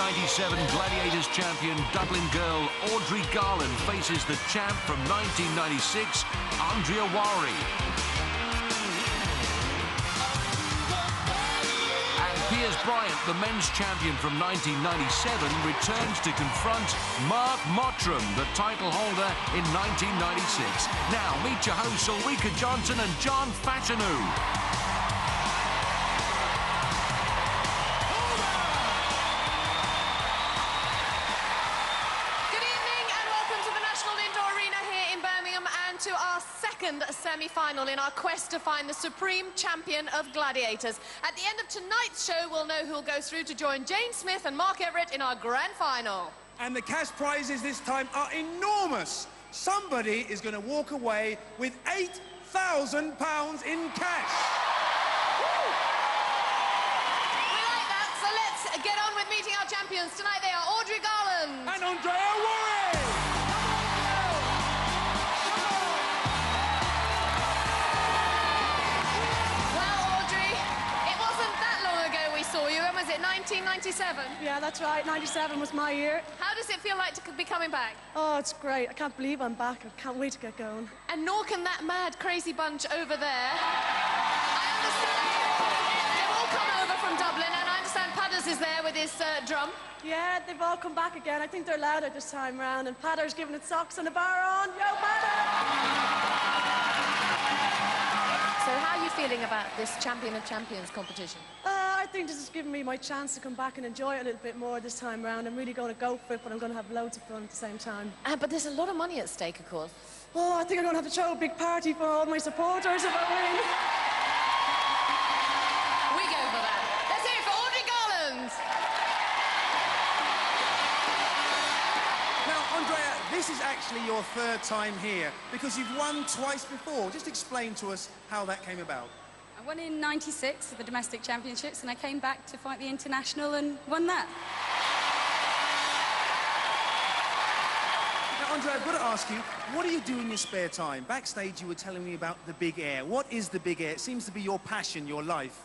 1997 Gladiators champion Dublin girl Audrey Garland faces the champ from 1996, Andreya Wharry. And Piers Bryant, the men's champion from 1997, returns to confront Mottram, the title holder in 1996. Now, meet your hosts Ulrika Johnson and John Fashanu. To our second semi-final in our quest to find the supreme champion of Gladiators. At the end of tonight's show, we'll know who'll go through to join Jane Smith and Mark Everett in our grand final. And the cash prizes this time are enormous. Somebody is going to walk away with £8,000 in cash. Woo! We like that, so let's get on with meeting our champions. Tonight they are Audrey Garland and Andreya Wharry. Saw you. When was it? 1997? Yeah, that's right. 97 was my year. How does it feel like to be coming back? Oh, it's great. I can't believe I'm back. I can't wait to get going. And Nork and that mad, crazy bunch over there. I understand they've all come over from Dublin, and I understand Padders is there with his drum. Yeah, they've all come back again. I think they're louder this time round, and Padder's giving it socks and a bar on. Yo, Padder! So how are you feeling about this Champion of Champions competition? I think this is giving me my chance to come back and enjoy it a little bit more this time round. I'm really going to go for it, but I'm going to have loads of fun at the same time. But there's a lot of money at stake, of course. Oh, I think I'm going to have to throw a big party for all my supporters if I win. We go for that. Let's hear it for Audrey Garland. Now, Andreya, this is actually your third time here because you've won twice before. Just explain to us how that came about. I won in '96 at the domestic championships, and I came back to fight the international and won that. Now, Andreya, I've got to ask you, what do you do in your spare time? Backstage, you were telling me about the Big Air. What is the Big Air? It seems to be your passion, your life.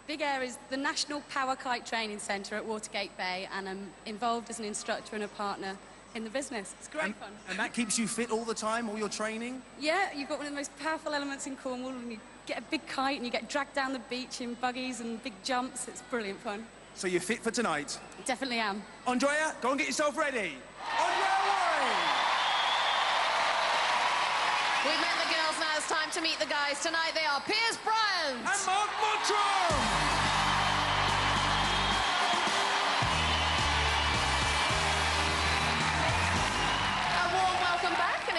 Big Air is the National Power Kite Training Centre at Watergate Bay, and I'm involved as an instructor and a partner in the business. It's great fun. And that keeps you fit all the time, all your training? Yeah, you've got one of the most powerful elements in Cornwall, and you get a big kite and you get dragged down the beach in buggies and big jumps. It's brilliant fun. So you're fit for tonight? Definitely am. Andreya, go and get yourself ready. Andreya Wharry! We've met the girls, now it's time to meet the guys. Tonight they are Piers Bryant and Mottram!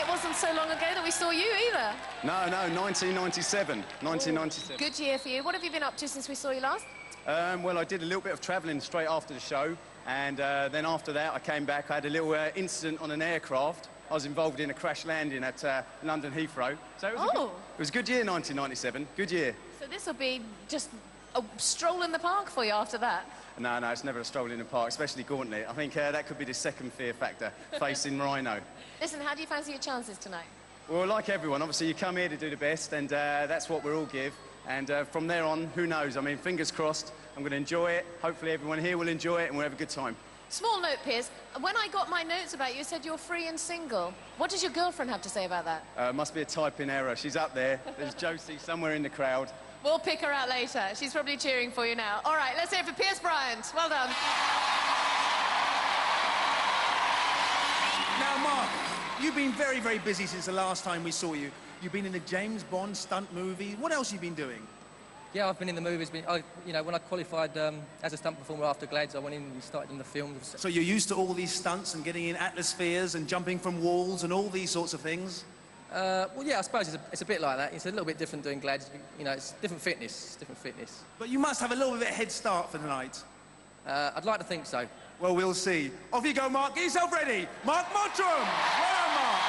Wasn't so long ago that we saw you either. No, 1997. 1997. Good year for you. What have you been up to since we saw you last? Well, I did a little bit of travelling straight after the show, and then after that I came back. I had a little incident on an aircraft. I was involved in a crash landing at London Heathrow. So it was a good year, 1997. Good year. So this will be just a stroll in the park for you after that? No, it's never a stroll in the park, especially Gauntlet. I think that could be the second fear factor, facing Rhino. Listen, how do you fancy your chances tonight? Well, like everyone, obviously you come here to do the best, and that's what we'll all give. And from there on, who knows? I mean, fingers crossed, I'm going to enjoy it. Hopefully everyone here will enjoy it and we'll have a good time. Small note, Piers. When I got my notes about you, it said you're free and single. What does your girlfriend have to say about that? Must be a typing error. She's up there. There's Josie somewhere in the crowd. We'll pick her out later. She's probably cheering for you now. All right, let's hear it for Piers Bryant. Well done. Now, Mark, you've been very, very busy since the last time we saw you. You've been in the James Bond stunt movie. What else have you been doing? Yeah, I've been in the movies. You know, when I qualified as a stunt performer after Glads, I went in and started in the films. So you're used to all these stunts and getting in Atlaspheres and jumping from walls and all these sorts of things? Well, yeah, I suppose it's a bit like that. It's a little bit different doing Glads. You know, it's different fitness. But you must have a little bit of a head start for tonight. I'd like to think so. Well, we'll see. Off you go, Mark. Get yourself ready. Mark Mottram. Well done, Mark.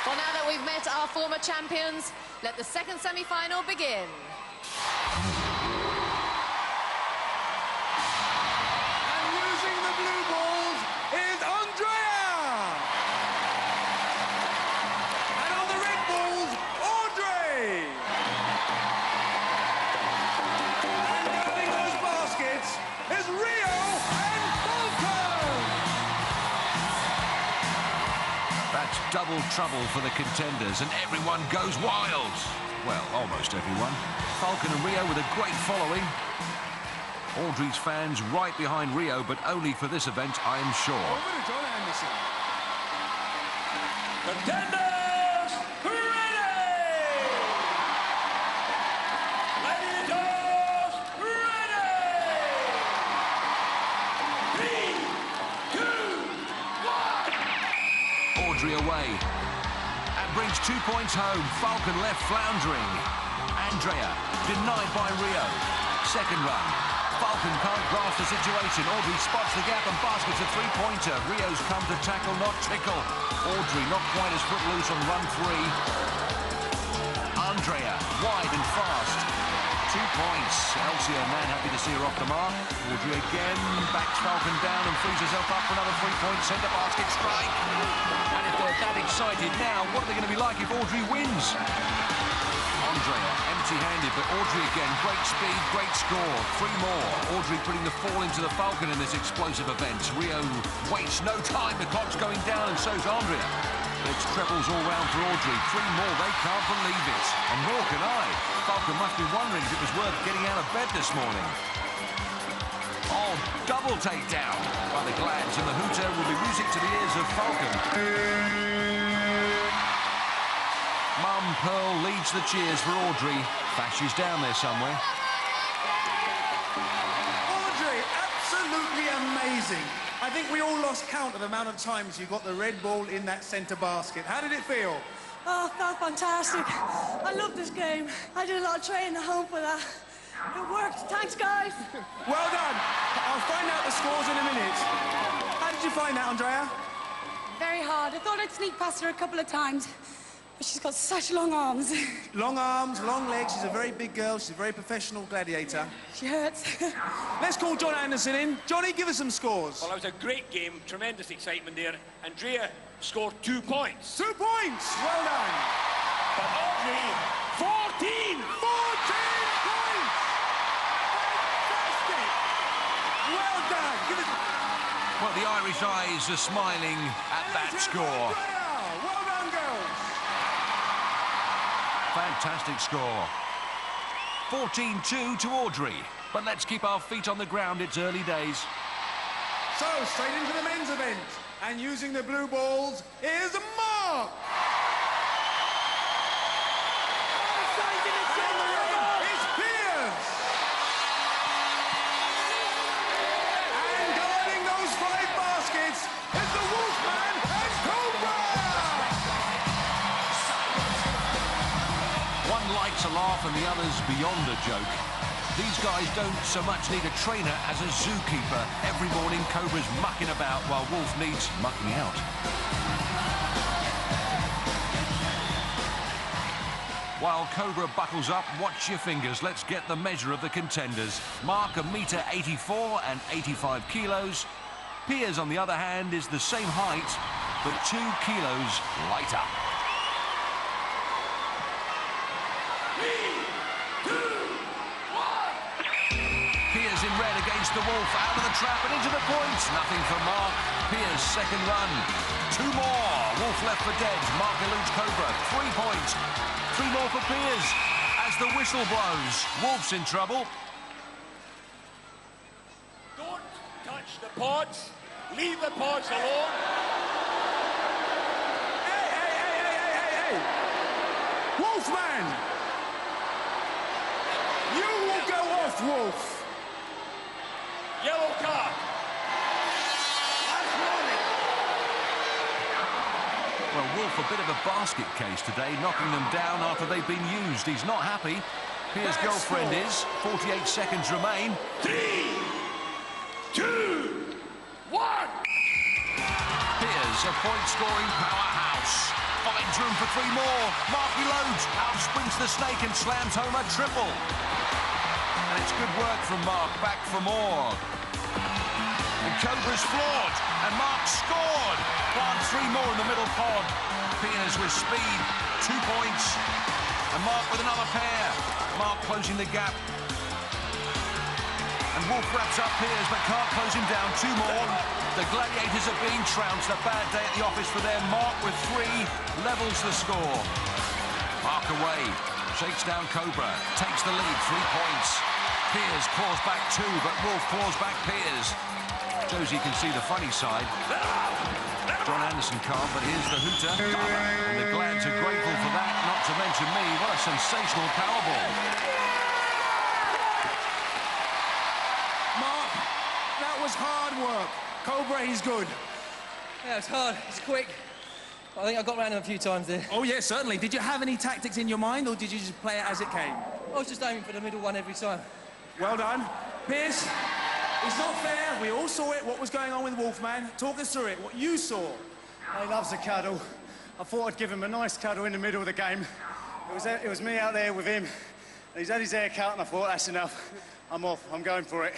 Well, now that we've met our former champions, let the second semi-final begin. And using the blue balls is Andreya. And on the red balls, Audrey. And grabbing those baskets That's double trouble for the contenders, and everyone goes wild. Well, almost everyone. Falcon and Rio with a great following. Audrey's fans right behind Rio, but only for this event, I am sure. Over to John Anderson. Contenders, ready! Gladiators, ready! 3, 2, 1! Audrey away. And brings 2 points home. Falcon left floundering. Andreya denied by Rio. Second run. Falcon can't grasp the situation. Audrey spots the gap and baskets a three-pointer. Rio's come to tackle, not tickle. Audrey not quite as footloose on run 3. Andreya wide and fast. 2 points. Elsie O'Man happy to see her off the mark. Audrey again backs Falcon down and frees herself up for another 3-point centre basket strike. And if they're that excited now, what are they going to be like if Audrey wins? Andreya empty-handed, but Audrey again, great speed, great score. 3 more. Audrey putting the fall into the Falcon in this explosive event. Rio wastes no time. The clock's going down, and so's Andreya. It's trebles all round for Audrey. 3 more. They can't believe it. And nor can I. Falcon must be wondering if it was worth getting out of bed this morning. Oh, double takedown by the Glads, and the hooter will be music to the ears of Falcon. Mum Pearl leads the cheers for Audrey. She's down there somewhere. Audrey, absolutely amazing. I think we all lost count of the amount of times you got the red ball in that centre basket. How did it feel? Oh, felt fantastic. I love this game. I did a lot of training at home for that. It worked. Thanks, guys. Well done. I'll find out the scores in a minute. How did you find that, Andreya? Very hard. I thought I'd sneak past her a couple of times, but she's got such long arms. Long arms, long legs. She's a very big girl. She's a very professional gladiator. She hurts. Let's call John Anderson in. Johnny, give us some scores. Well, it was a great game, tremendous excitement there. Andreya scored 2 points. 2 points. Well done. But Audrey, 14! 14 points. Fantastic. Well done. Give us... Well, the Irish eyes are smiling at that score. Well done, girls. Fantastic score. 14-2 to Audrey. But let's keep our feet on the ground. It's early days. So, straight into the men's event. And using the blue balls is Mark. It's Piers. And guarding those 5 baskets is the Wolfman and Cobra. One likes a laugh and the other's beyond a joke. These guys don't so much need a trainer as a zookeeper. Every morning, Cobra's mucking about while Wolf needs mucking out. While Cobra buckles up, watch your fingers. Let's get the measure of the contenders. Mark, 1.84 and 85 kilos. Piers, on the other hand, is the same height, but 2 kilos lighter. 3, 2, 1! Piers in red against the Wolf, out of the trap and into the points. Nothing for Mark. Piers, second run. 2 more. Wolf left for dead. Mark eludes Cobra. 3 points. 3 more for Piers. As the whistle blows, Wolf's in trouble. Don't touch the pods. Leave the pods alone. Hey. Wolfman. You will go off, Wolf. Yellow card. Last warning. Well, Wolf, a bit of a basket case today, knocking them down after they've been used. He's not happy. Piers' girlfriend is. 48 seconds remain. 3, 2, 1! Piers, a point-scoring powerhouse. Finds room for 3 more. Mark reloads. Out sprints the snake and slams home a triple. And it's good work from Mark. Back for more. And Cobra's floored. And Mark scored. Plant 3 more in the middle pod. Piers with speed. 2 points. And Mark with another pair. Mark closing the gap. And Wolf wraps up Piers, but can't close him down. 2 more. The Gladiators are being trounced. A bad day at the office for them. Mark with 3 levels the score. Mark away. Shakes down Cobra. Takes the lead. 3 points. Piers claws back 2, but Wolf claws back Piers. Josie can see the funny side. John Anderson can't, but here's the hooter. And the Glads are grateful for that, not to mention me. What a sensational powerball. Mark, that was hard work. Cobra, he's good. Yeah, it's hard. It's quick. I think I got around him a few times there. Oh, yeah, certainly. Did you have any tactics in your mind, or did you just play it as it came? I was just aiming for the middle one every time. Well done. Piers, it's not fair. We all saw it, what was going on with Wolfman. Talk us through it, what you saw. He loves a cuddle. I thought I'd give him a nice cuddle in the middle of the game. It was me out there with him. He's had his hair cut, and I thought, that's enough. I'm off. I'm going for it.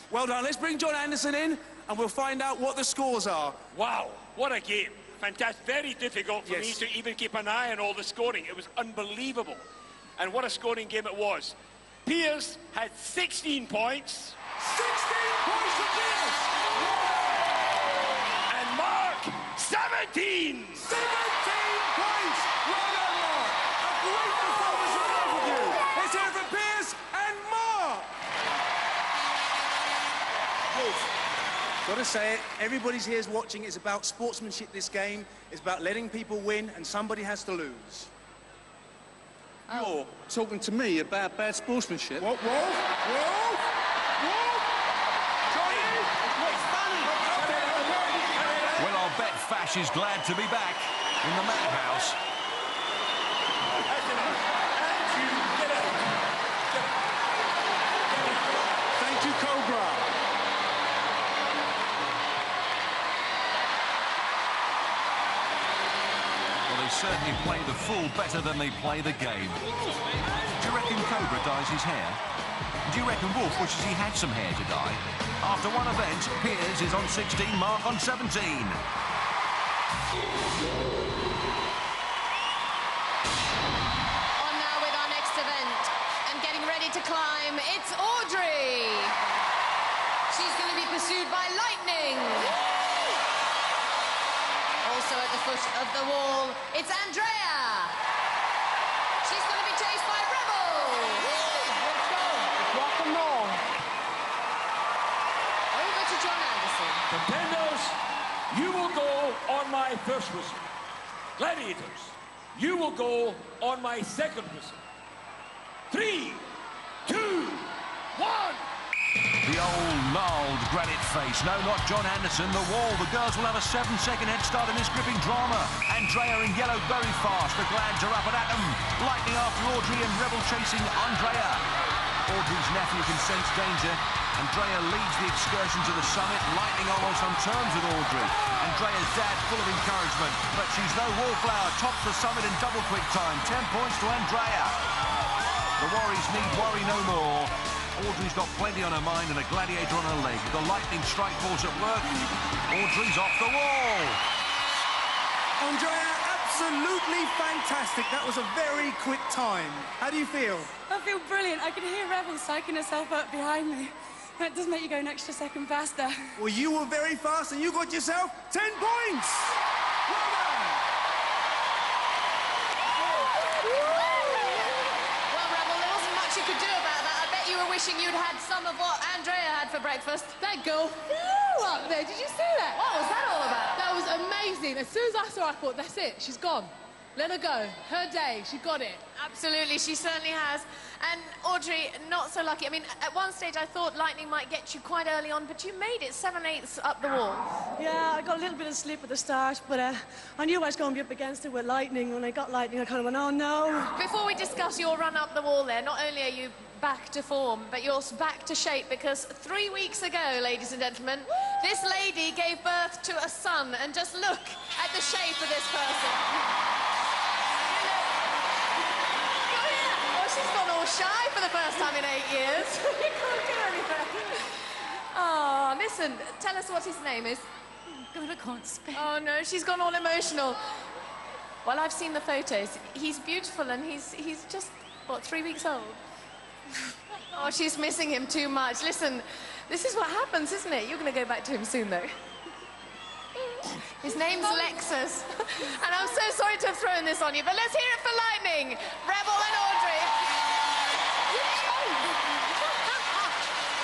Well done. Let's bring John Anderson in, and we'll find out what the scores are. Wow, what a game. Fantastic. Very difficult for me to even keep an eye on all the scoring. It was unbelievable. And what a scoring game it was. Piers had 16 points. 16 points for Piers! And Mark, 17! 17 points! Well done, Mark! A great performance from both of you. Let's hear it from Piers and Mark! Gotta say it, everybody's here is watching. It's about sportsmanship, this game. It's about letting people win, and somebody has to lose. You're talking to me about bad sportsmanship? What, Wolf? Wolf? Wolf? Johnny? What's funny? Well, I'll bet Fash is glad to be back in the madhouse. Thank you, Cobra. Certainly play the fool better than they play the game. Do you reckon Cobra dyes his hair? Do you reckon Wolf wishes he had some hair to dye? After one event, Piers is on 16, Mark on 17. On now with our next event, and getting ready to climb, it's Audrey. She's going to be pursued by lightning. Also at the foot of the wall, it's Andreya. She's going to be chased by Rebel. Let's go. Rock and roll. Over to John Anderson. Contenders, you will go on my first whistle. Gladiators, you will go on my second whistle. 3, 2, 1. The old gnarled granite face. No, not John Anderson. The wall. The girls will have a 7-second head start in this gripping drama. Andreya in yellow very fast. The Glads are up and at them. Lightning after Audrey and Rebel chasing Andreya. Audrey's nephew can sense danger. Andreya leads the excursion to the summit. Lightning almost on terms with Audrey. Andreya's dad full of encouragement. But she's no wallflower. Tops the summit in double quick time. 10 points to Andreya. The Wharrys need worry no more. Audrey's got plenty on her mind and a gladiator on her leg. The lightning strike force at work. Audrey's off the wall. Andreya, absolutely fantastic. That was a very quick time. How do you feel? I feel brilliant. I can hear Rebel psyching herself up behind me. That does make you go an extra second faster. Well, you were very fast and you got yourself 10 points. Well done. Well, Rebel, there wasn't much you could do about that. I bet you were wishing you'd had some of what Andreya had for breakfast. That girl flew up there. Did you see that? What was that all about? That was amazing. As soon as I saw her, I thought, that's it. She's gone. Let her go. Her day. She got it. Absolutely, she certainly has. And Audrey, not so lucky. I mean, at one stage I thought lightning might get you quite early on, but you made it 7/8 up the wall. Yeah, I got a little bit of slip at the start, but I knew I was going to be up against it with lightning. When I got lightning, I kind of went, oh, no. Before we discuss your run up the wall there, not only are you back to form, but you're back to shape, because 3 weeks ago, ladies and gentlemen, this lady gave birth to a son, and just look at the shape of this person. She's gone all shy for the first time in 8 years. You can't do anything. Oh, listen, tell us what his name is. Oh, God, I can't speak. Oh, no, she's gone all emotional. Well, I've seen the photos. He's beautiful, and he's just, what, 3 weeks old? Oh, she's missing him too much. Listen, this is what happens, isn't it? You're going to go back to him soon, though. His name's Lexus. And I'm so sorry to have thrown this on you, but let's hear it for Lightning, Rebel and Audrey.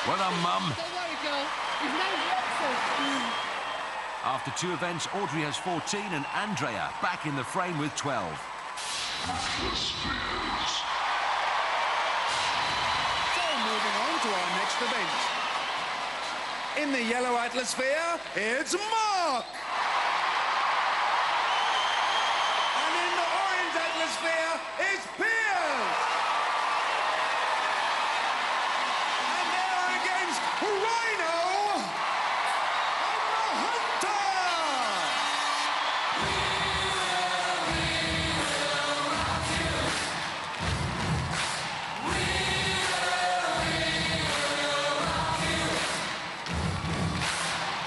Well done, Mum. Don't worry, girl. His name's Lexus. After 2 events, Audrey has 14 and Andreya back in the frame with 12. Atlaspheres. So moving on to our next event. In the yellow Atlasphere, it's Mark. And in the orange Atlasphere, it's Piers. And they're against Rhino and the Hunter.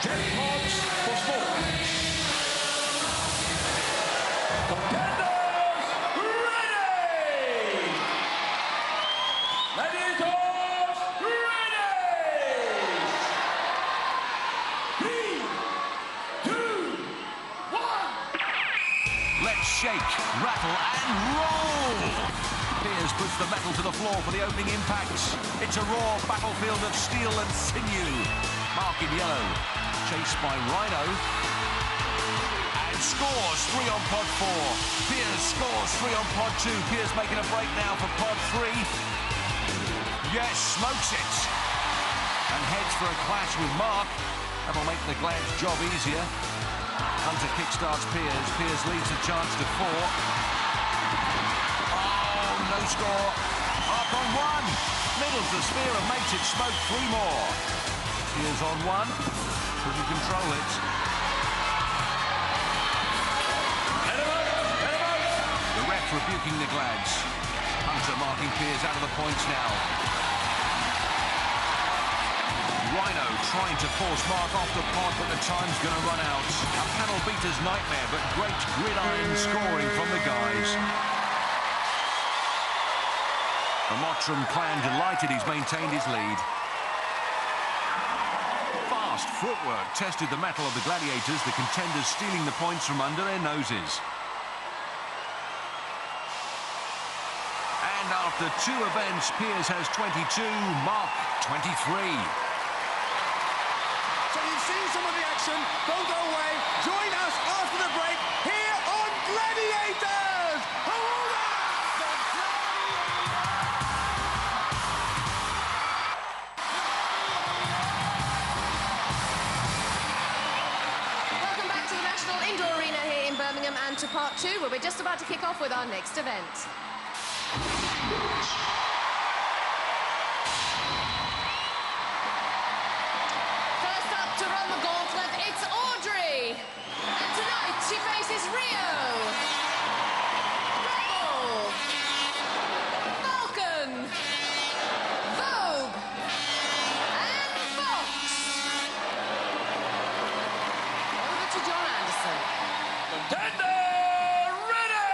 Jackpots for sport. Contenders ready! Gladiators ready! 3, 2, 1. Let's shake, rattle and roll! Piers puts the metal to the floor for the opening impacts. It's a raw battlefield of steel and sinew. Mark in yellow, chased by Rhino. And scores 3 on pod 4. Piers scores 3 on pod 2. Piers making a break now for pod 3. Yes, smokes it. And heads for a clash with Mark. That'll make the Glad's job easier. Hunter kickstarts Piers. Piers leads the chance to 4. Oh, no score. Mark on 1. Middles the spear and makes it smoke 3 more. Piers on 1. Couldn't control it. Let him out! Let him out! The ref rebuking the Glads. Hunter marking Piers out of the points now. Rhino trying to force Mark off the pod, but the time's going to run out. A panel beater's nightmare, but great gridiron scoring from the guys. The Mottram clan delighted he's maintained his lead. Fast footwork tested the mettle of the Gladiators, the contenders stealing the points from under their noses. And after 2 events, Piers has 22, Mark 23. So you've seen some of the action. Don't go away. Join us after the break here on Gladiators. Hurrah! Welcome back to the National Indoor Arena here in Birmingham and to part 2, where we're just about to kick off with our next event. First up to run the gauntlet, it's Audrey. And tonight she faces Rio, Rebel, Falcon, Vogue, and Fox. Over to John Anderson. Contender ready!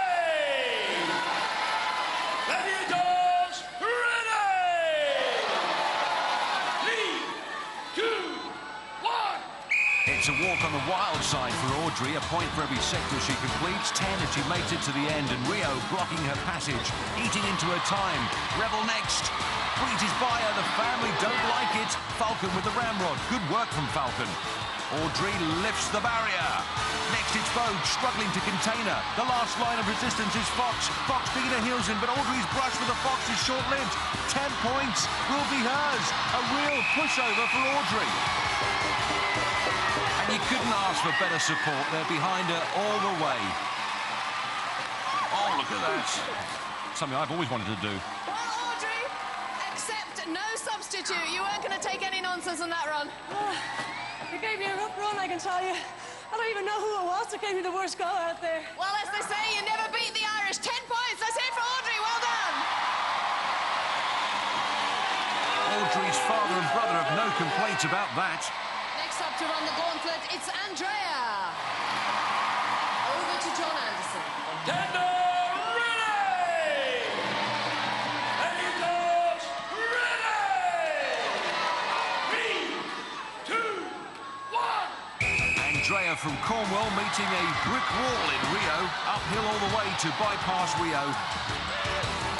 Gladiators ready! 3, 2, 1. It's a walk on the wild side for Audrey, a point for every sector she completes, 10 if she makes it to the end, and Rio blocking her passage, eating into her time. Rebel next. Wheat is by her, the family don't like it. Falcon with the ramrod, good work from Falcon. Audrey lifts the barrier. Next it's Vogue, struggling to contain her. The last line of resistance is Fox. Fox digging her heels in, but Audrey's brush with the Fox is short-lived. 10 points will be hers. A real pushover for Audrey. And you couldn't ask for better support. They're behind her all the way. Oh, look at that. Something I've always wanted to do. Well, Audrey, accept no substitute. You weren't going to take any nonsense on that run. You gave me a rough run, I can tell you. I don't even know who it was that gave me the worst go out there. Well, as they say, you never beat the Irish. 10 points. That's it for Audrey. Well done. Audrey's father and brother have no complaints about that. Next up to run the gauntlet, it's Andreya. Over to John Anderson. Contender ready! Gladiators runner from Cornwall meeting a brick wall in Rio. Uphill all the way to bypass Rio.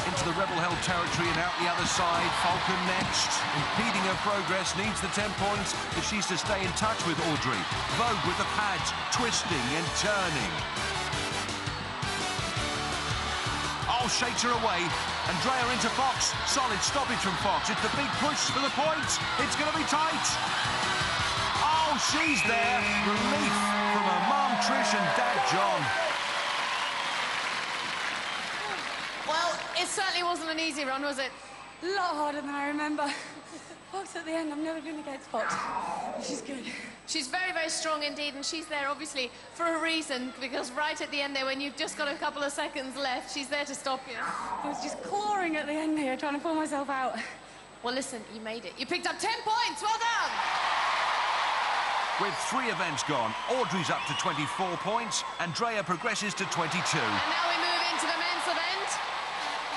Into the rebel-held territory and out the other side. Falcon next. Impeding her progress, needs the 10 points if she's to stay in touch with Audrey. Vogue with the pads, twisting and turning. Oh, shakes her away. Andreya into Fox. Solid stoppage from Fox. It's the big push for the points. It's going to be tight. Oh, she's there. Relief from her mum, Trish, and Dad, John. Well, it certainly wasn't an easy run, was it? A lot harder than I remember. Fox at the end, I'm never going to get Fox. She's good. She's very, very strong indeed, and she's there, obviously, for a reason, because right at the end there, when you've just got a couple of seconds left, she's there to stop you. I was just clawing at the end here, trying to pull myself out. Well, listen, you made it. You picked up 10 points. Well done! With 3 events gone, Audrey's up to 24 points. Andreya progresses to 22. And now we move into the men's event.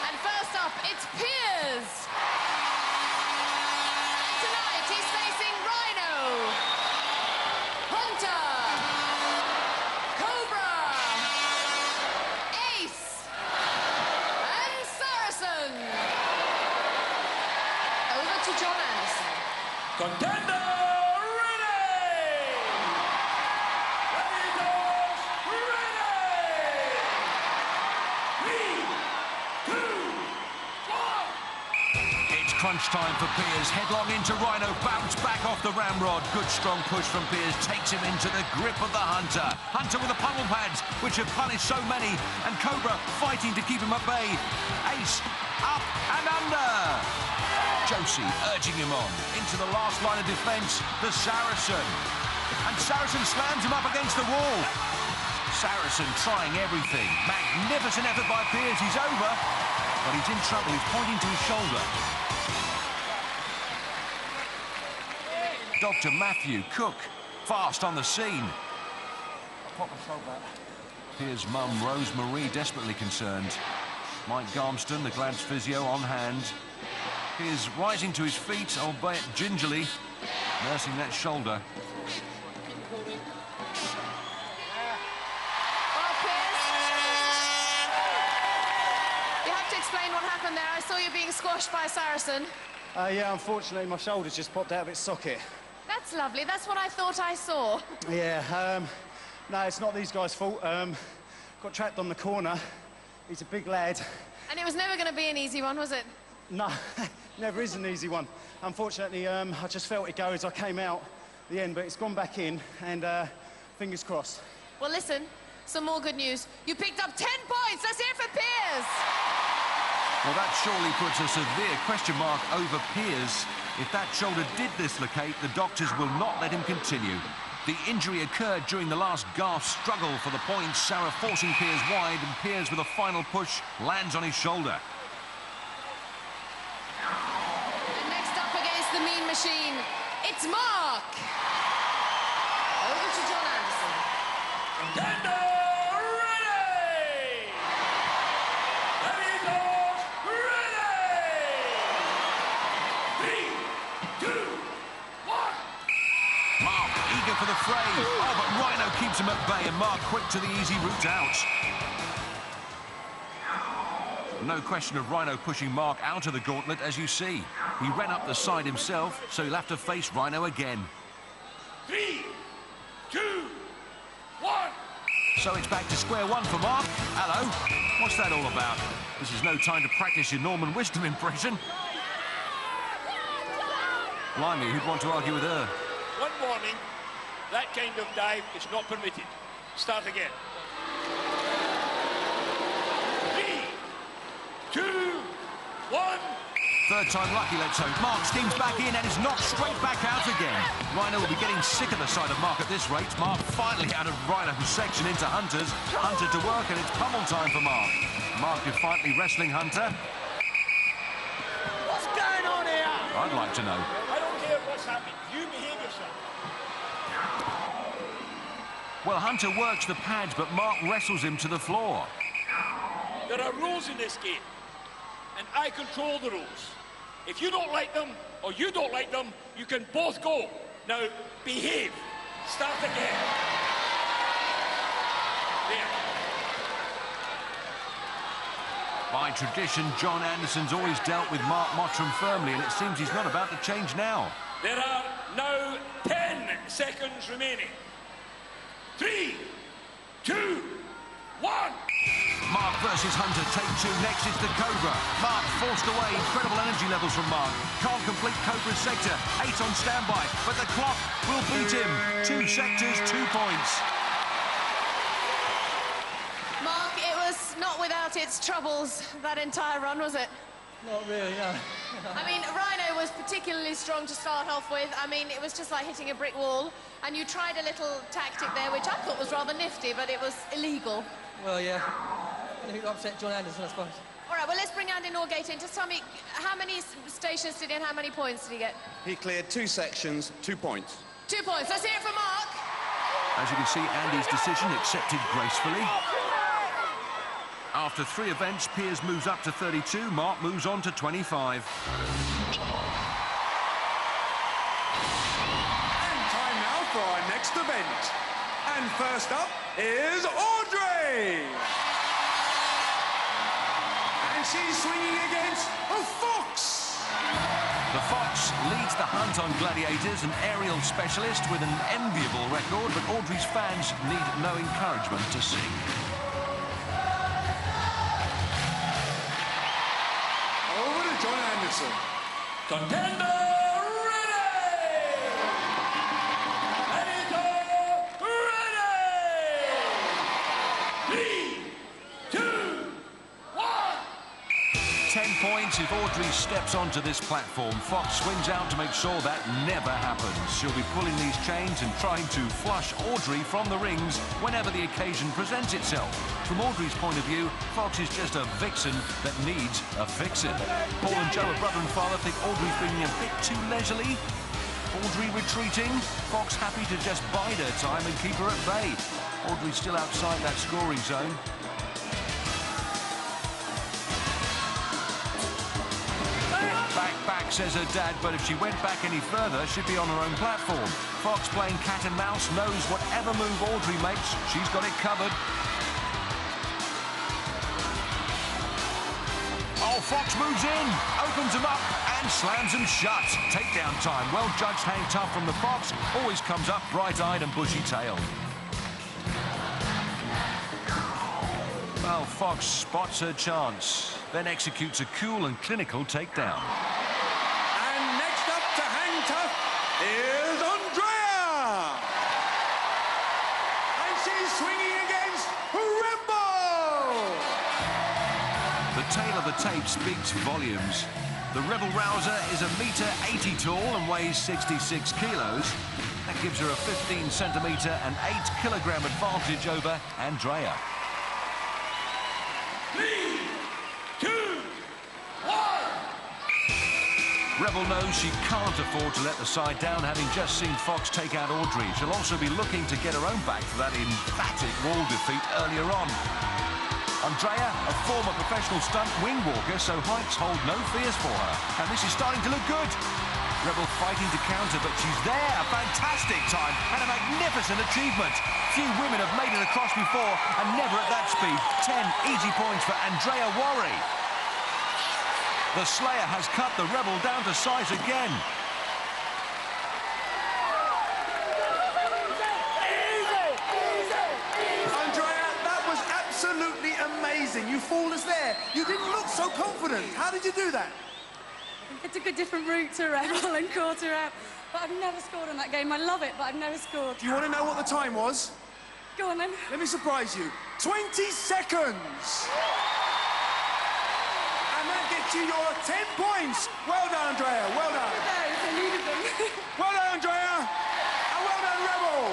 And first up, it's Piers. And tonight, he's facing Rhino, Hunter, Cobra, Ace, and Saracen. Over to John Anderson. Contender! Crunch time for Piers. Headlong into Rhino. Bounce back off the ramrod. Good strong push from Piers. Takes him into the grip of the Hunter. Hunter with the pummel pads, which have punished so many. And Cobra fighting to keep him at bay. Ace up and under. Josie urging him on. Into the last line of defence. The Saracen. And Saracen slams him up against the wall. Saracen trying everything. Magnificent effort by Piers. He's over. But he's in trouble. He's pointing to his shoulder. Dr. Matthew Cook, fast on the scene. Piers' mum, Rose Marie, desperately concerned. Mike Garmston, the Glad's physio, on hand. Piers rising to his feet, albeit gingerly, nursing that shoulder. Well, Piers, you have to explain what happened there. I saw you being squashed by Saracen. Yeah, unfortunately, my shoulder's just popped out of its socket. That's lovely. That's what I thought I saw. Yeah, no, it's not these guys' fault. Got trapped on the corner. He's a big lad. And it was never going to be an easy one, was it? No, never is an easy one. Unfortunately, I just felt it go as I came out the end, but it's gone back in, and fingers crossed. Well, listen, some more good news. You picked up 10 points. Let's hear it for Piers. Well, that surely puts a severe question mark over Piers. If that shoulder did dislocate, the doctors will not let him continue. The injury occurred during the last gasp struggle for the points. Sarah forcing Piers wide, and Piers with a final push lands on his shoulder. And next up against the mean machine, it's Mark. Over to John Anderson. Contender ready! Gladiators ready! 3, 2, 1. Mark eager for the fray. Oh, but Rhino keeps him at bay, and Mark quick to the easy route out. No question of Rhino pushing Mark out of the gauntlet, as you see. He ran up the side himself, so he'll have to face Rhino again. 3, 2, 1. So it's back to square one for Mark. Hello. What's that all about? This is no time to practice your Norman Wisdom impression. Blimey, who'd want to argue with her? One warning, that kind of dive is not permitted. Start again. 3, 2, 1. Third time lucky, let's hope. Mark steams back in and is knocked straight back out again. Rhino will be getting sick of the side of Mark at this rate. Mark finally out of Rhino's section into Hunter's. Hunter to work, and it's pummel time for Mark. Mark defiantly wrestling Hunter. What's going on here? I'd like to know. I don't care what's happening. You behave yourself. Well, Hunter works the pads, but Mark wrestles him to the floor. There are rules in this game, and I control the rules. If you don't like them, or you don't like them, you can both go. Now, behave. Start again. By tradition, John Anderson's always dealt with Mark Mottram firmly, and it seems he's not about to change now. There are now 10 seconds remaining. 3, 2, 1. Mark versus Hunter, take 2. Next is the Cobra. Mark forced away. Incredible energy levels from Mark. Can't complete Cobra's sector. 8 on standby, but the clock will beat him. 2 sectors, 2 points. Mark, it was not without its troubles, that entire run, was it? Not really, no. I mean, Rhino was particularly strong to start off with. I mean, it was just like hitting a brick wall. And you tried a little tactic there, which I thought was rather nifty, but it was illegal. Well, yeah. Who upset John Anderson, I suppose. All right, well, let's bring Andy Norgate in. Just tell me, how many stations did he and how many points did he get? He cleared 2 sections, 2 points. 2 points. Let's hear it from Mark. As you can see, Andy's decision accepted gracefully. After 3 events, Piers moves up to 32. Mark moves on to 25. For our next event. And first up is Audrey. And she's swinging against a fox. The fox leads the hunt on Gladiators, an aerial specialist with an enviable record, but Audrey's fans need no encouragement to sing. Over to John Anderson. Contender! Points if Audrey steps onto this platform. Fox swings out to make sure that never happens. She'll be pulling these chains and trying to flush Audrey from the rings whenever the occasion presents itself. From Audrey's point of view, Fox is just a vixen that needs a fixin'. Paul and Joe, a brother and father, think Audrey's being a bit too leisurely. Audrey retreating. Fox happy to just bide her time and keep her at bay. Audrey's still outside that scoring zone. Back, says her dad, but if she went back any further, she'd be on her own platform. Fox playing cat and mouse, knows whatever move Audrey makes, she's got it covered. Oh, Fox moves in, opens them up and slams them shut. Takedown time, well judged hang tough from the Fox, always comes up bright-eyed and bushy-tailed. Well, Fox spots her chance, then executes a cool and clinical takedown. And next up to hang tough is Andreya. And she's swinging against Rebel. The tail of the tape speaks volumes. The Rebel Rouser is 1.80 m tall and weighs 66 kilos. That gives her a 15-centimetre and 8-kilogram advantage over Andreya. 3, 2, 1. Rebel knows she can't afford to let the side down, having just seen Fox take out Audrey. She'll also be looking to get her own back for that emphatic wall defeat earlier on. Andreya, a former professional stunt wing walker, so heights hold no fears for her. And this is starting to look good. Rebel fighting to counter, but she's there. A fantastic time and a magnificent achievement. Few women have made it across before and never at that speed. 10 easy points for Andreya Wharry. The Slayer has cut the Rebel down to size again. Andreya, that was absolutely amazing. You fooled us there. You didn't look so confident. How did you do that? I took a different route to Rebel and caught her out. But I've never scored in that game. I love it, but I've never scored. Do you want to know what the time was? Go on then. Let me surprise you. 20 seconds. And that gets you your 10 points. Well done, Andreya. Well done. I needed them. Well done, Andreya. And well done, Rebel.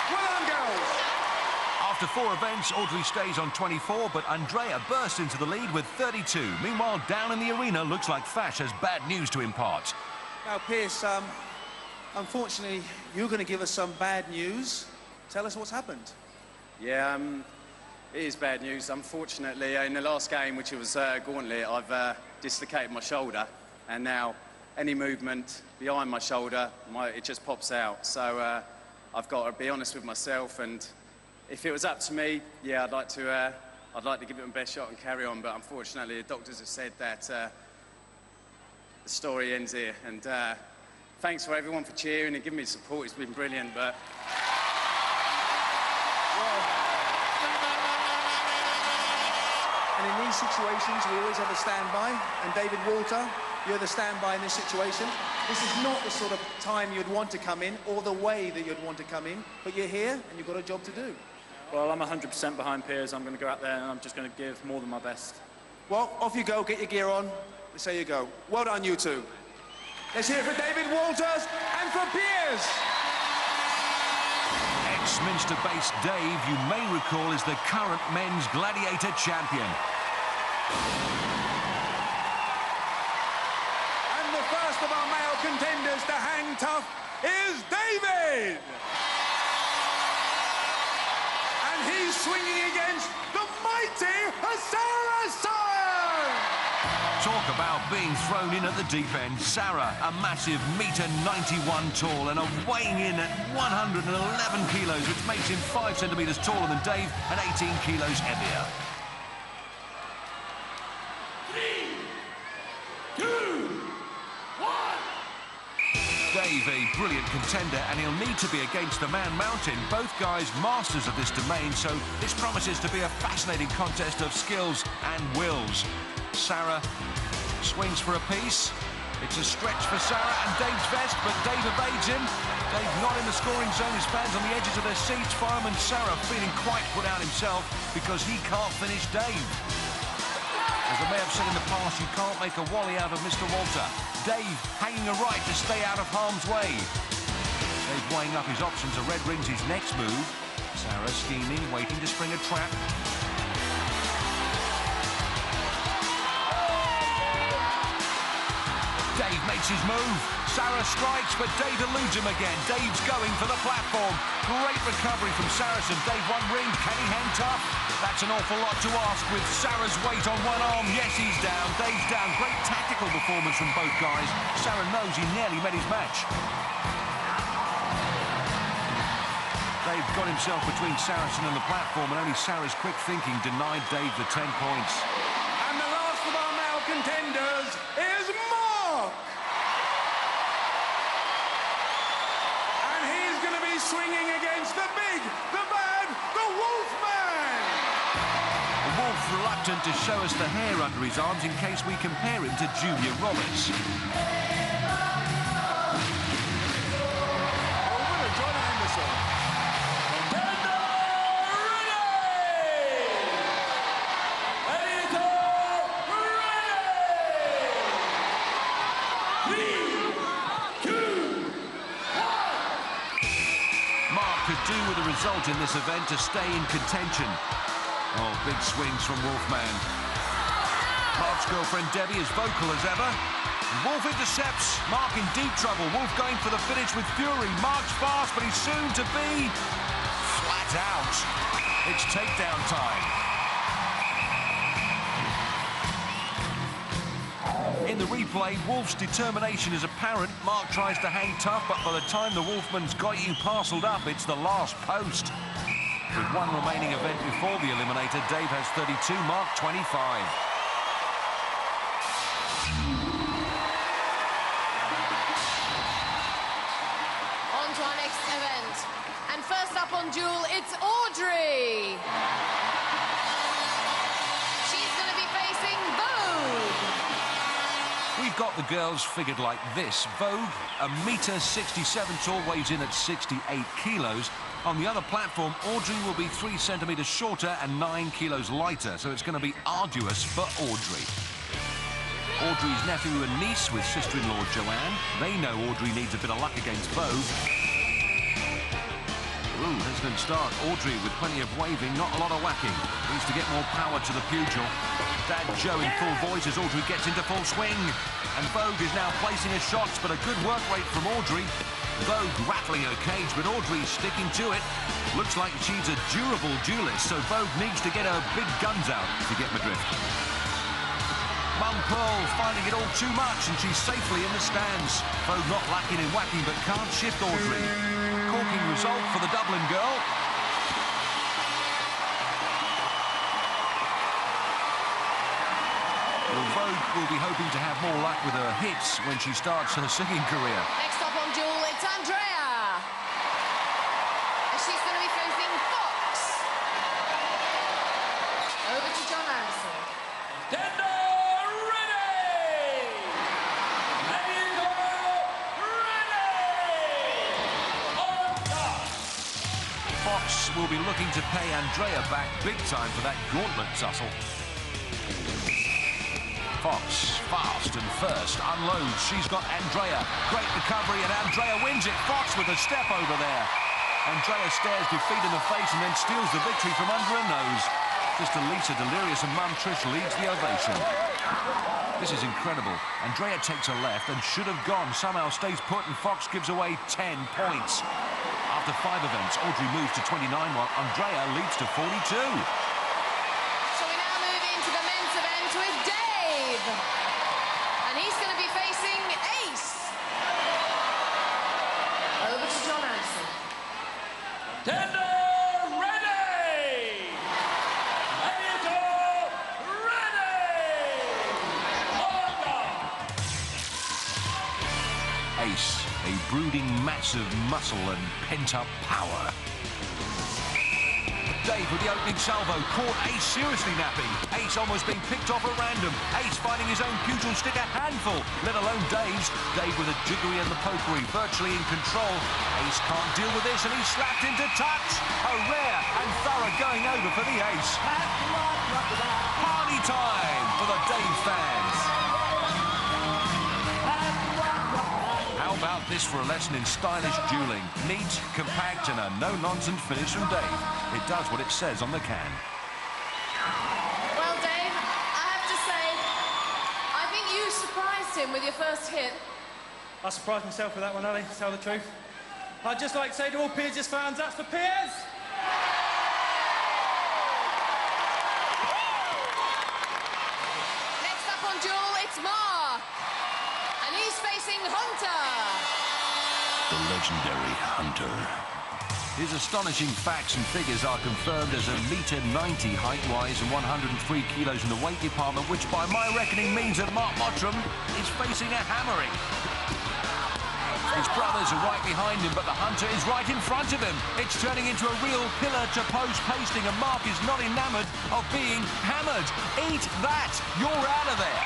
Well done, girls. After 4 events, Audrey stays on 24, but Andreya bursts into the lead with 32. Meanwhile, down in the arena, looks like Fash has bad news to impart. Now, Piers, unfortunately, you're going to give us some bad news. Tell us what's happened. Yeah, it is bad news. Unfortunately, in the last game, which was Gauntlet, I've dislocated my shoulder, and now any movement behind my shoulder, it just pops out. So I've got to be honest with myself, and if it was up to me, yeah, I'd like to I'd like to give it my best shot and carry on, but unfortunately the doctors have said that the story ends here. And thanks for everyone for cheering and giving me support. It's been brilliant, but... And in these situations, we always have a standby. And David Walter, you're the standby in this situation. This is not the sort of time you'd want to come in, or the way that you'd want to come in, but you're here and you've got a job to do. Well, I'm 100% behind Piers. I'm going to go out there and I'm just going to give more than my best. Well, off you go, get your gear on. Let's say you go. Well done, you two. Let's hear it for David Walters and for Piers. Ex-Minster-based Dave, you may recall, is the current men's Gladiator champion. And the first of our male contenders to hang tough is David. And he's swinging against the mighty Siren. Talk about being thrown in at the deep end. Sarah, a massive metre-91 tall and weighing in at 111 kilos, which makes him 5 centimetres taller than Dave and 18 kilos heavier. 3, 2, 1. Dave, a brilliant contender, and he'll need to be against the man mountain. Both guys masters of this domain, so this promises to be a fascinating contest of skills and wills. Sarah swings for a piece. It's a stretch for Sarah and Dave's vest, but Dave evades him. Dave not in the scoring zone. His fans on the edges of their seats. Fireman Sarah feeling quite put out himself because he can't finish Dave. As I may have said in the past, you can't make a wally out of Mr. Walter. Dave hanging a right to stay out of harm's way. Dave weighing up his options. A red ring's his next move. Sarah scheming, waiting to spring a trap. Dave makes his move. Sarah strikes, but Dave eludes him again. Dave's going for the platform. Great recovery from Saracen. Dave one ring. Can he hang tough? That's an awful lot to ask with Sarah's weight on one arm. Yes, he's down. Dave's down. Great tactical performance from both guys. Sarah knows he nearly met his match. Dave got himself between Saracen and the platform, and only Sarah's quick thinking denied Dave the 10 points. And the last of our male contenders is Mark. And he's going to be swinging against the big, the bad, the Wolfman. The Wolf reluctant to show us the hair under his arms in case we compare him to Julia Roberts. With a result in this event to stay in contention. Oh, big swings from Wolfman. Mark's girlfriend Debbie is vocal as ever. Wolf intercepts. Mark in deep trouble. Wolf going for the finish with fury. Mark's fast, but he's soon to be flat out. It's takedown time. In the replay, Wolf's determination is apparent. Mark tries to hang tough, but by the time the Wolfman's got you parcelled up, it's the last post. With one remaining event before the eliminator, Dave has 32, Mark 25. On to our next event. And first up on duel, it's Audrey. She's going to be facing Vogue. We've got the girls figured like this. Vogue, a metre-67 tall, weighs in at 68 kilos. On the other platform, Audrey will be 3 centimetres shorter and 9 kilos lighter, so it's going to be arduous for Audrey. Audrey's nephew and niece with sister-in-law Joanne. They know Audrey needs a bit of luck against Vogue. Ooh, hesitant start. Audrey with plenty of waving, not a lot of whacking. Needs to get more power to the pugil. Dad Joe in full voice as Audrey gets into full swing. And Vogue is now placing her shots, but a good work rate from Audrey. Vogue rattling her cage, but Audrey's sticking to it. Looks like she's a durable duelist, so Vogue needs to get her big guns out to get my drift. Mum Pearl finding it all too much, and she's safely in the stands. Vogue not lacking in whacking, but can't shift Audrey. Corking result for the Dublin girl. Although we'll be hoping to have more luck with her hits when she starts her singing career. Next up on duel, it's Andreya. And she's going to be facing Fox. Over to John Anderson. Tender ready! Ready to go! Ready! On top! Fox will be looking to pay Andreya back big time for that gauntlet tussle. Fox, fast and first, unloads. She's got Andreya. Great recovery, and Andreya wins it. Fox with a step over there. Andreya stares defeat in the face and then steals the victory from under her nose. Sister Lisa Delirious and Mum Trish leads the ovation. This is incredible. Andreya takes a left and should have gone. Somehow stays put, and Fox gives away 10 points. After 5 events, Audrey moves to 29, while Andreya leads to 42. So we now move into the men's event with Dave. And he's going to be facing Ace. Over to John Anderson. Tender ready! Ready to go! Ready! On top! Ace, a brooding mass of muscle and pent-up power. Dave with the opening salvo, caught Ace seriously napping. Ace almost being picked off at random. Ace finding his own pugil stick a handful, let alone Dave's. Dave with the jiggery and the pokery, virtually in control. Ace can't deal with this, and he's slapped into touch. A rare and thorough going over for the Ace. Party time for the Dave fans. How about this for a lesson in stylish dueling? Neat, compact, and a no-nonsense finish from Dave. It does what it says on the can. Well, Dave, I have to say, I think you surprised him with your first hit. I surprised myself with that one, Ali, to tell the truth. I'd just like to say to all Piers' fans, that's for Piers! Next up on duel, it's Mark. And he's facing Hunter. The legendary Hunter. His astonishing facts and figures are confirmed as a metre 90 height-wise and 103 kilos in the weight department, which by my reckoning means that Mark Mottram is facing a hammering. His brothers are right behind him, but the Hunter is right in front of him. It's turning into a real pillar-to-post pasting, and Mark is not enamoured of being hammered. Eat that! You're out of there!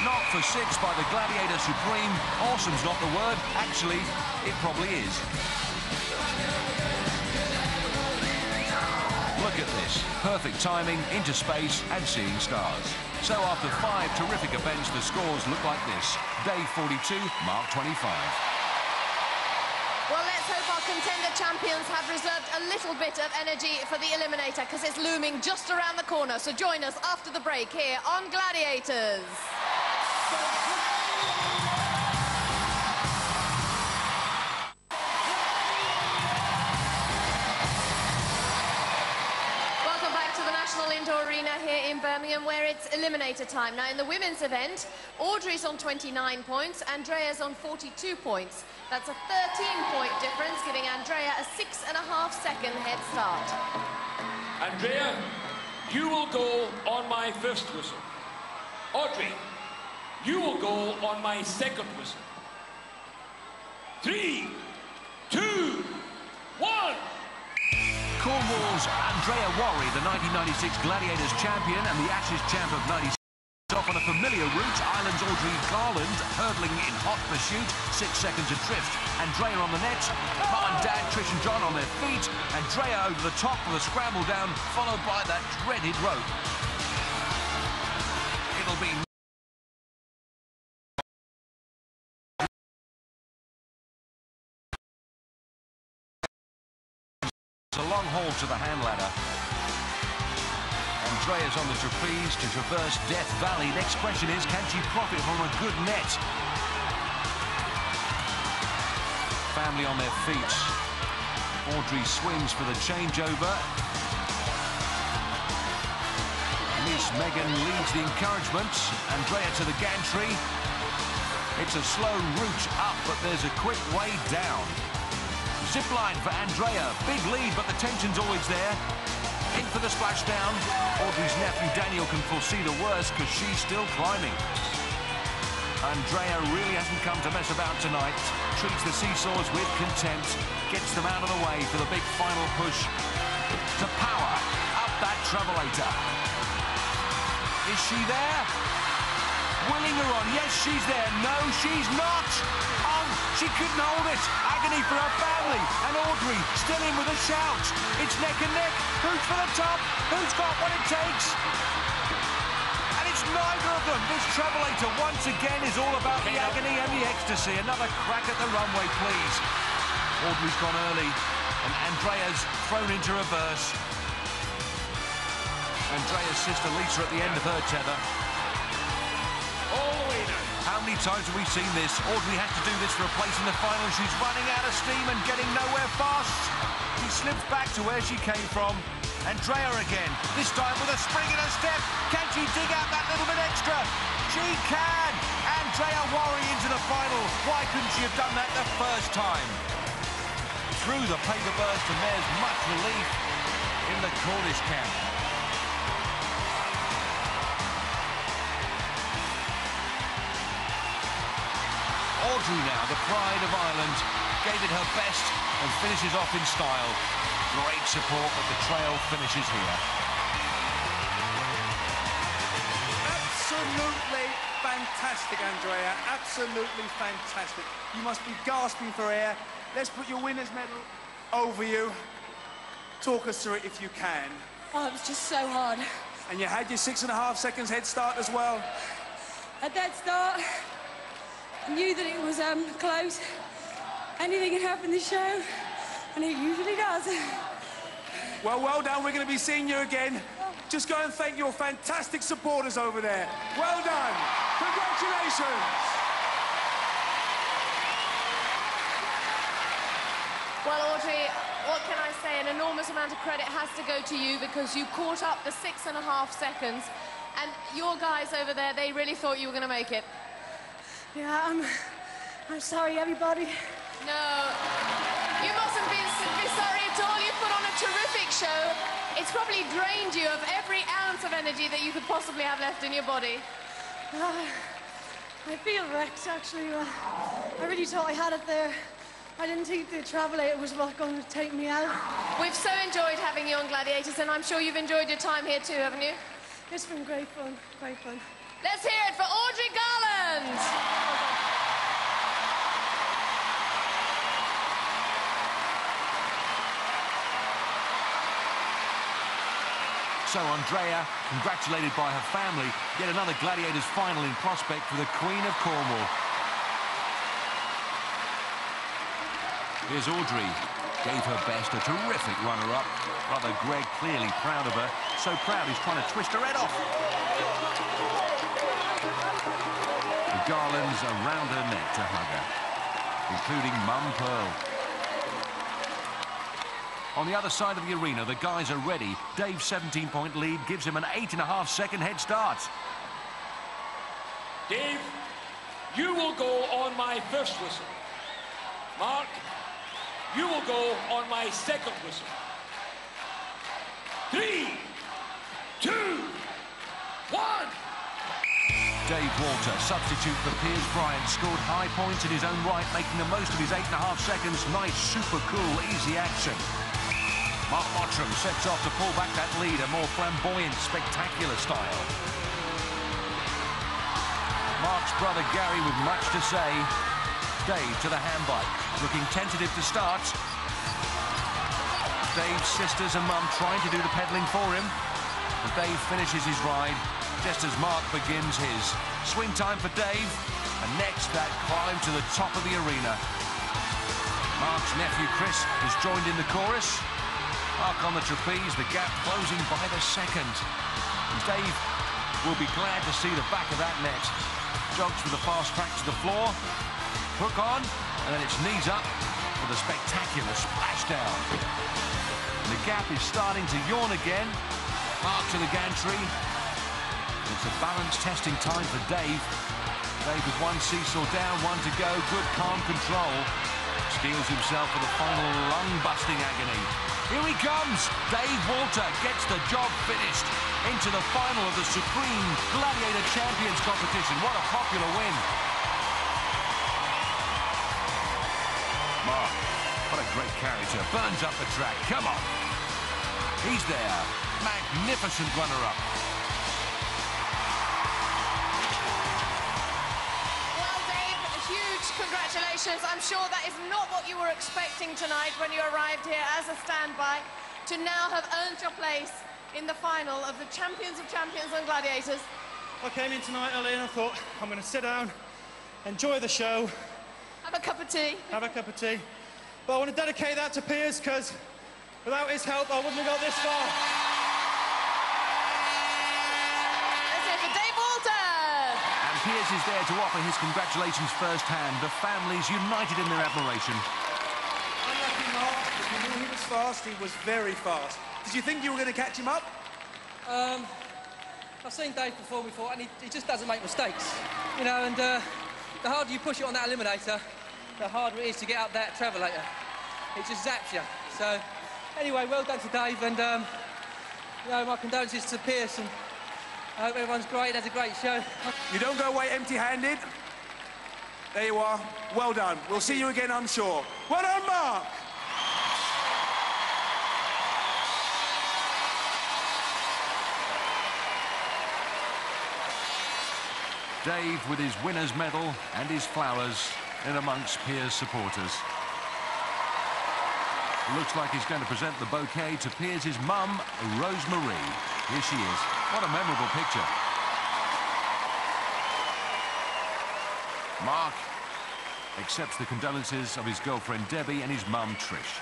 Knock for 6 by the Gladiator Supreme. Awesome's not the word. Actually, it probably is. Look at this. Perfect timing, into space, and seeing stars. So after 5 terrific events, the scores look like this. Dave 42, Mark 25. Well, let's hope our contender champions have reserved a little bit of energy for the Eliminator, because it's looming just around the corner. So join us after the break here on Gladiators. Welcome back to the National Indoor Arena here in Birmingham, where it's Eliminator time. Now, in the women's event, Audrey's on 29 points, Andreya's on 42 points. That's a 13-point difference, giving Andreya a 6.5-second head start. Andreya, you will go on my first whistle. Audrey, you will go on my second whistle. 3, 2, 1. Cornwall's Andreya Wharry, the 1996 Gladiators champion and the Ashes champ of 96, off on a familiar route. Ireland's Audrey Garland hurdling in hot pursuit, 6 seconds adrift. Andreya on the net, Mum and Dad, Trish and John on their feet. Andreya over the top with a scramble down, followed by that dreaded rope. It'll be a long haul to the hand ladder. Andreya's on the trapeze to traverse Death Valley. Next question is, can she profit from a good net? Family on their feet. Audrey swings for the changeover. Miss Megan leads the encouragement. Andreya to the gantry. It's a slow route up, but there's a quick way down. Zipline for Andreya. Big lead, but the tension's always there. Into for the splashdown. Audrey's nephew Daniel can foresee the worst because she's still climbing. Andreya really hasn't come to mess about tonight. Treats the seesaws with contempt. Gets them out of the way for the big final push to power up that travelator. Is she there? Willing her on. Yes, she's there. No, she's not. Oh, she couldn't hold it. Agony for her family. And Audrey still in with a shout. It's neck and neck. Who's for the top? Who's got what it takes? And it's neither of them. This travelator once again is all about the agony and the ecstasy. Another crack at the runway, please. Audrey's gone early. And Andreya's thrown into reverse. Andreya's sister Lisa at the end of her tether. How many times have we seen this? Audrey has to do this for a place in the final. She's running out of steam and getting nowhere fast. She slips back to where she came from. Andreya again, this time with a spring in her step. Can she dig out that little bit extra? She can! Andreya Wharry into the final. Why couldn't she have done that the first time? Through the paper burst, and there's much relief in the Cornish camp. Audrey now, the pride of Ireland, gave it her best and finishes off in style. Great support, but the trail finishes here. Absolutely fantastic, Andreya. Absolutely fantastic. You must be gasping for air. Let's put your winner's medal over you. Talk us through it if you can. Oh, it was just so hard. And you had your 6.5 seconds head start as well. At that start, I knew that it was close. Anything can happen this show, and it usually does. Well, well done. We're going to be seeing you again. Just go and thank your fantastic supporters over there. Well done. Congratulations. Well, Audrey, what can I say? An enormous amount of credit has to go to you because you caught up the 6.5 seconds. And your guys over there, they really thought you were going to make it. Yeah, I'm sorry, everybody. No, you mustn't be sorry at all. You put on a terrific show. It's probably drained you of every ounce of energy that you could possibly have left in your body. I feel wrecked, actually. I really thought I had it there. I didn't think the travelator was what going to take me out. We've so enjoyed having you on Gladiators, and I'm sure you've enjoyed your time here too, haven't you? It's been great fun, great fun. Let's hear it for Audrey Garland! So Andreya, congratulated by her family, yet another Gladiators final in prospect for the Queen of Cornwall. Here's Audrey. Gave her best, a terrific runner-up. Brother Greg clearly proud of her. So proud he's trying to twist her head off. The Garlands around her neck to hug her, including Mum Pearl. On the other side of the arena, the guys are ready. Dave's 17-point lead gives him an 8.5-second head start. Dave, you will go on my first whistle. Mark, you will go on my second whistle. 3, 2, 1. Dave Walter, substitute for Piers Bryant, scored high points in his own right, making the most of his 8.5 seconds. Nice, super cool, easy action. Mark Mottram sets off to pull back that lead, a more flamboyant, spectacular style. Mark's brother Gary with much to say. Dave to the handbike, looking tentative to start. Dave's sisters and mum trying to do the pedalling for him. But Dave finishes his ride just as Mark begins his. Swing time for Dave, and next that climb to the top of the arena. Mark's nephew Chris has joined in the chorus. Mark on the trapeze, the gap closing by the second. And Dave will be glad to see the back of that net. Jogs for the fast track to the floor. Hook on, and then it's knees up for the spectacular splashdown. The gap is starting to yawn again. Mark to the gantry. It's a balance testing time for Dave. Dave with one seesaw down, one to go. Good calm control. Steels himself for the final lung-busting agony. Here he comes. Dave Walter gets the job finished into the final of the Supreme Gladiator Champions competition. What a popular win. Mark, what a great character. Burns up the track. Come on. He's there. Magnificent runner-up. Well, Dave, huge congratulations. I'm sure that is not what you were expecting tonight when you arrived here as a standby, to now have earned your place in the final of the Champions of Champions and Gladiators. I came in tonight early and I thought, I'm going to sit down, enjoy the show. Have a cup of tea. Have a cup of tea. But I want to dedicate that to Piers, because without his help, I wouldn't have got this far. Let's hear for Dave Walter. And Piers is there to offer his congratulations firsthand. The family's united in their admiration. Unlucky Mark. If you knew he was fast, he was very fast. Did you think you were going to catch him up? I've seen Dave perform before, and he just doesn't make mistakes. You know, and the harder you push it on that eliminator, the harder it is to get up that travelator. It just zaps you. So, anyway, well done to Dave, and you know, my condolences to Piers, and I hope everyone's great, has a great show. You don't go away empty-handed. There you are. Well done. We'll see you again, I'm sure. Well done, Mark. Dave with his winner's medal and his flowers in amongst Piers' supporters. Looks like he's going to present the bouquet to Piers' mum, Rosemary. Here she is. What a memorable picture. Mark accepts the condolences of his girlfriend Debbie and his mum Trish.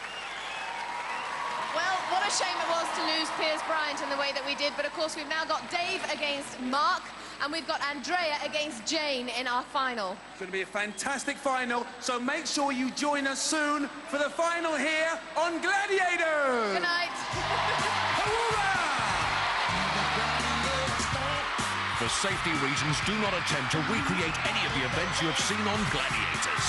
Well, what a shame it was to lose Piers Bryant in the way that we did, but of course we've now got Dave against Mark, and we've got Andrea against Jane in our final. It's going to be a fantastic final, so make sure you join us soon for the final here on Gladiators! Good night. For safety reasons, do not attempt to recreate any of the events you have seen on Gladiators.